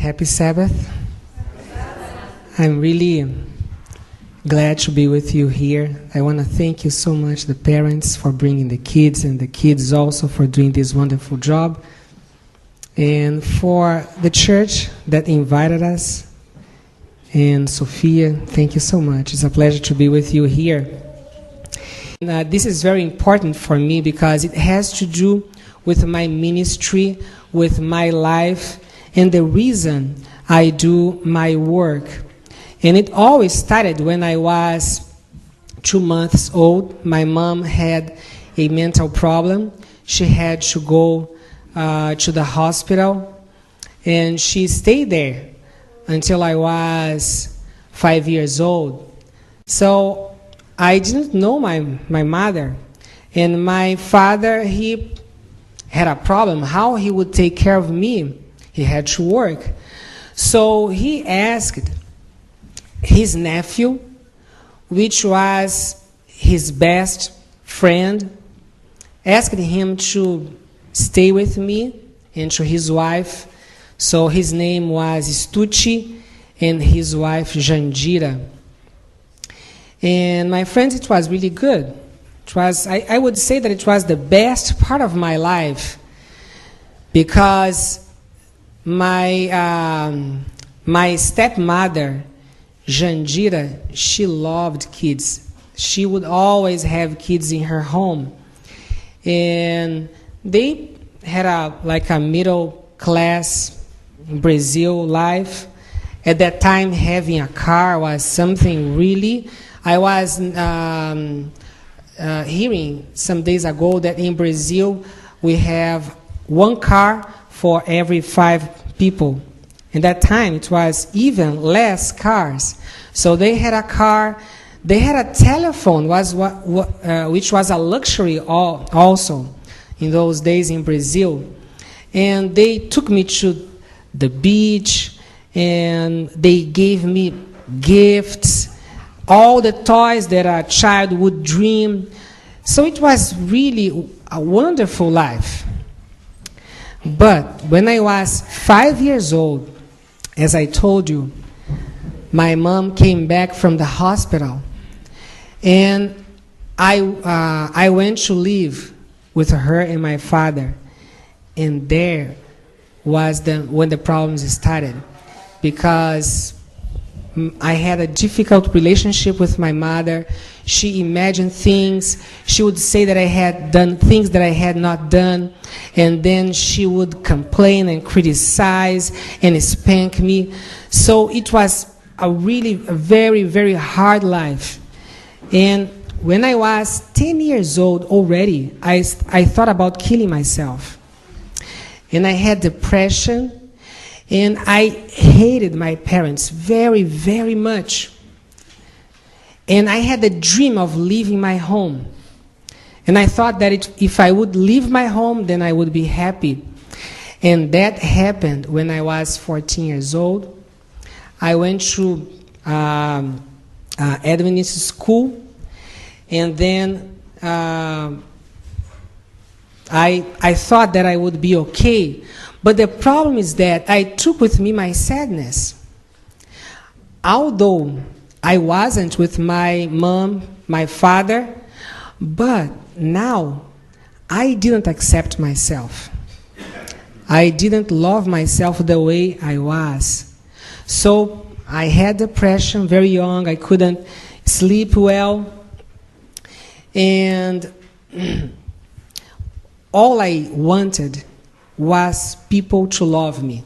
Happy Sabbath. I'm really glad to be with you here. I want to thank you so much, the parents, for bringing the kids, and the kids also for doing this wonderful job. And for the church that invited us. And Sophia, thank you so much. It's a pleasure to be with you here. This is very important for me because it has to do with my ministry, with my life, and the reason I do my work. And it always started when I was 2 months old. My mom had a mental problem. She had to go to the hospital, and she stayed there until I was 5 years old. So I didn't know my mother. And my father, he had a problem how he would take care of me. He had to work. So he asked his nephew, which was his best friend, asked him to stay with me and to his wife. So his name was Stucci and his wife Jandira. And my friends, it was really good. It was, I would say that it was the best part of my life because my stepmother, Jandira, she loved kids. She would always have kids in her home. And they had a middle class Brazil life. At that time, having a car was something really... I was hearing some days ago that in Brazil, we have 1 car for every 5 people. In that time, it was even less cars. So they had a car. They had a telephone, which was a luxury also in those days in Brazil. And they took me to the beach, and they gave me gifts, all the toys that a child would dream. So it was really a wonderful life. But when I was 5 years old, as I told you, my mom came back from the hospital, and I went to live with her and my father, and there was when the problems started, because I had a difficult relationship with my mother. She imagined things. She would say that I had done things that I had not done, and then she would complain and criticize and spank me. So it was a very, very hard life. And when I was 10 years old already, I thought about killing myself. And I had depression. And I hated my parents very, very much. And I had a dream of leaving my home. And I thought that if I would leave my home, then I would be happy. And that happened when I was 14 years old. I went to Adventist school. And then I thought that I would be okay. But the problem is that I took with me my sadness. Although I wasn't with my mom, my father, but now I didn't accept myself. I didn't love myself the way I was. So I had depression very young. I couldn't sleep well. And all I wanted was people to love me,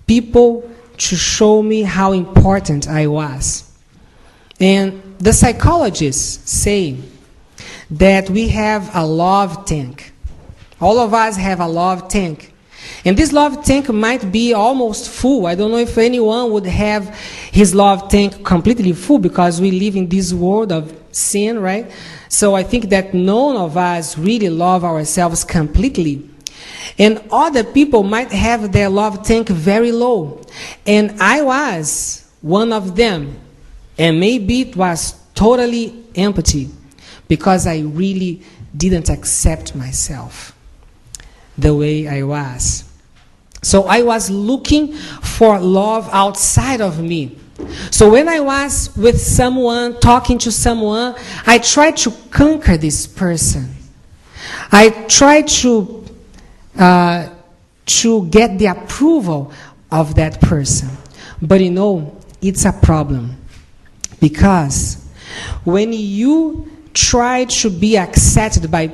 people to show me how important I was. And the psychologists say that we have a love tank. All of us have a love tank. And this love tank might be almost full. I don't know if anyone would have his love tank completely full, because we live in this world of sin, right? So I think that none of us really love ourselves completely. And other people might have their love tank very low. And I was one of them. And maybe it was totally empty because I really didn't accept myself the way I was. So I was looking for love outside of me. So when I was with someone, talking to someone, I tried to conquer this person. I tried to get the approval of that person. But you know, it's a problem. Because when you try to be accepted by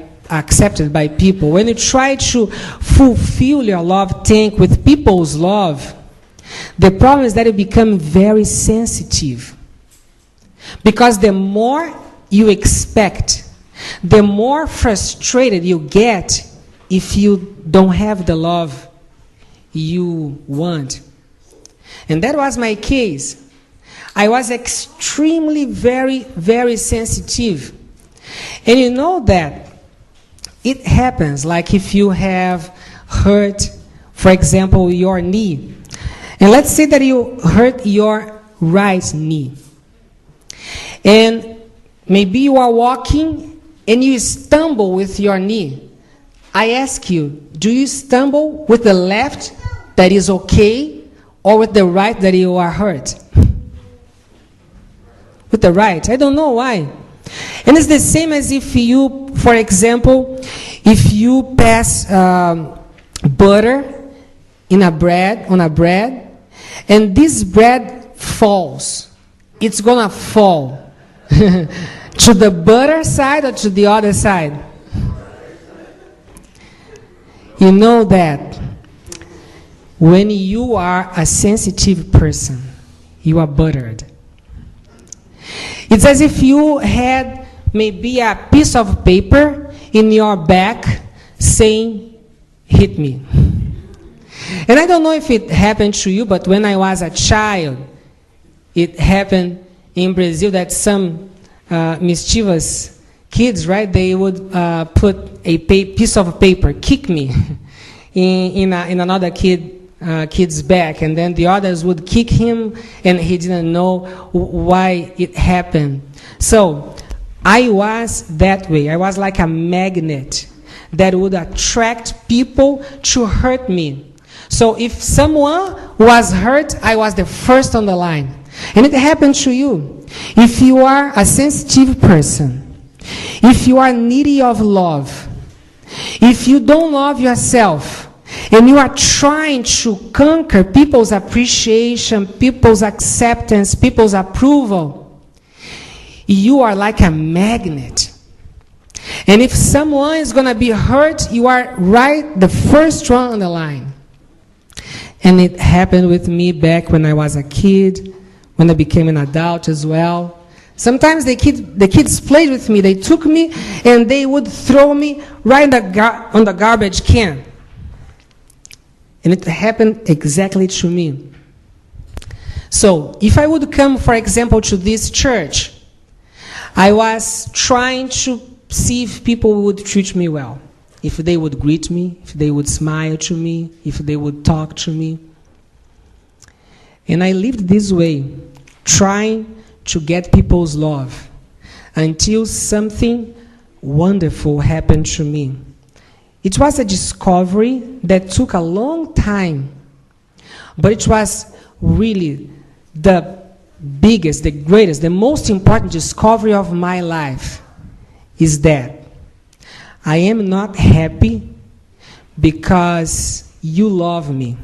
people, when you try to fulfill your love tank with people's love, the problem is that you become very sensitive. Because the more you expect, the more frustrated you get if you don't have the love you want. And that was my case. I was extremely, very, very sensitive. And you know that it happens, like if you have hurt, for example, your knee. And let's say that you hurt your right knee. And maybe you are walking and you stumble with your knee. I ask you, do you stumble with the left that is okay, or with the right that you are hurt? With the right. I don't know why. And it's the same as if you, for example, if you pass butter on a bread, and this bread falls. It's gonna fall to the butter side or to the other side. You know that when you are a sensitive person, you are buttered. It's as if you had maybe a piece of paper in your back saying, hit me. And I don't know if it happened to you, but when I was a child, it happened in Brazil that some mischievous kids, right, they would put a piece of paper, kick me in another kid's back, and then the others would kick him, and he didn't know why it happened. So I was that way. I was like a magnet that would attract people to hurt me. So if someone was hurt, I was the first on the line. And it happened to you. If you are a sensitive person, if you are needy of love, if you don't love yourself, and you are trying to conquer people's appreciation, people's acceptance, people's approval, you are like a magnet. And if someone is going to be hurt, you are right the first one on the line. And it happened with me back when I was a kid, when I became an adult as well. Sometimes the kids played with me. They took me and they would throw me right on the garbage can. And it happened exactly to me. So if I would come, for example, to this church, I was trying to see if people would treat me well. If they would greet me, if they would smile to me, if they would talk to me. And I lived this way, trying to get people's love, until something wonderful happened to me. It was a discovery that took a long time, but it was really the biggest, the greatest, the most important discovery of my life, is that I am not happy because you love me.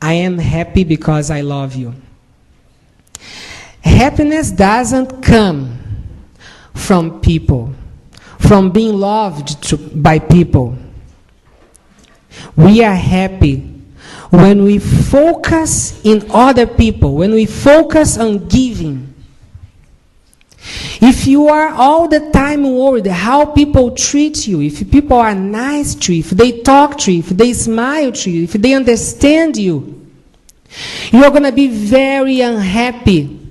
I am happy because I love you. Happiness doesn't come from people, from being loved by people. We are happy when we focus in other people, when we focus on giving. If you are all the time worried how people treat you, if people are nice to you, if they talk to you, if they smile to you, if they understand you, you are going to be very unhappy.